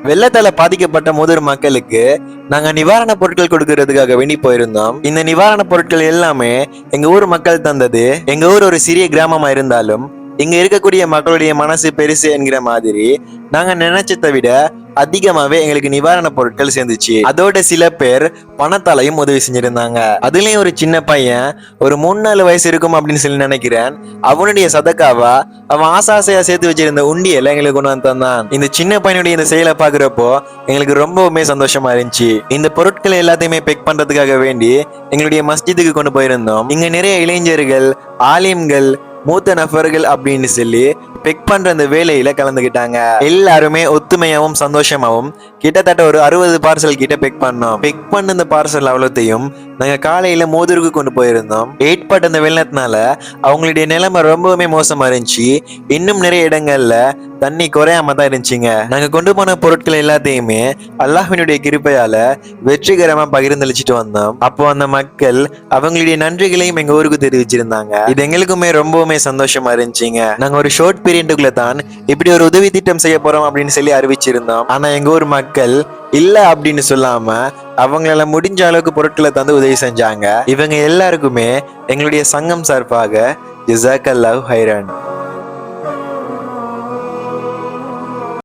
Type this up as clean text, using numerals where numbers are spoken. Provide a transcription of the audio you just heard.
வெள்ளத்தால பாதிக்கப்பட்ட மூதூர் மக்களுக்கு நாங்க நிவாரண பொருட்கள் கொடுக்கறதுக்காக வேண்டி போயிருந்தோம். இந்த நிவாரண பொருட்கள் எல்லாமே எங்க ஊர் மக்கள் தந்தது. எங்க ஊர் ஒரு சிறிய கிராமமா இருந்தாலும் இங்க இருக்கக்கூடிய மக்களுடைய மனசு பெருசு என்கிற மாதிரி நாங்க நினைச்சதை விட அதிகமாவே எங்களுக்கு நிவாரண பொருட்கள் சேர்ந்துச்சு. அதோட சில பேர் பணத்தாலையும் உதவி செஞ்சிருந்தாங்க. அதுலயும் ஒரு சின்ன பையன், ஒரு 3-4 வயசு இருக்கும் அப்படின்னு சொல்லி நினைக்கிறேன், அவனுடைய சதக்காவா அவன் ஆசாசையா சேர்த்து வச்சிருந்த உண்டியல எங்களுக்கு கொண்டு வந்து தந்தான். இந்த சின்ன பையனுடைய இந்த செயலை பாக்குறப்போ எங்களுக்கு ரொம்பவுமே சந்தோஷமா இருந்துச்சு. இந்த பொருட்களை எல்லாத்தையுமே பெக் பண்றதுக்காக வேண்டி எங்களுடைய மஸ்ஜிதுக்கு கொண்டு போயிருந்தோம். இங்க நிறைய இளைஞர்கள், ஆலிம்கள், மூத்த நபர்கள் அப்படின்னு சொல்லி பெக் பண்ற அந்த வேலையில கலந்துகிட்டாங்க. எல்லாருமே ஒத்துமையாவும் சந்தோஷமாவும் கிட்டத்தட்ட ஒரு 60 பார்சல் கிட்ட பெக் பண்ணோம். பெக் பண்ண இந்த பார்சல் அவ்வளோத்தையும் நாங்க காலையில மோதூருக்கு கொண்டு போயிருந்தோம். ஏற்பட்ட அந்த வெள்ளத்தினால அவங்களுடைய நிலைமை ரொம்பவுமே மோசமா இருந்துச்சு. இன்னும் நிறைய இடங்கள்ல தண்ணி குறையாம தான் இருந்துச்சுங்க. நாங்க கொண்டு போன பொருட்கள் எல்லாத்தையுமே அல்லாஹ்வினுடைய கிருபையால வெற்றிகரமா பகிர்ந்தளிச்சுட்டு வந்தோம். அப்போ அந்த மக்கள் அவங்களுடைய நன்றிகளையும் எங்க ஊருக்கு தெரிவிச்சிருந்தாங்க. இது எங்களுக்குமே ரொம்பவுமே சந்தோஷமா இருந்துச்சுங்க. நாங்க ஒரு ஷார்ட் பீரியடுக்குள்ள தான் இப்படி ஒரு உதவி திட்டம் செய்ய போறோம் அப்படின்னு சொல்லி அறிவிச்சிருந்தோம். ஆனா எங்க ஊர் மக்கள் இல்ல அப்படின்னு சொல்லாம அவங்களால முடிஞ்ச அளவுக்கு பொருட்களை தந்து உதவி செஞ்சாங்க. இவங்க எல்லாருக்குமே எங்களுடைய சங்கம் சார்பாக ஜஸாக்கல்லாஹு ஹைரான்.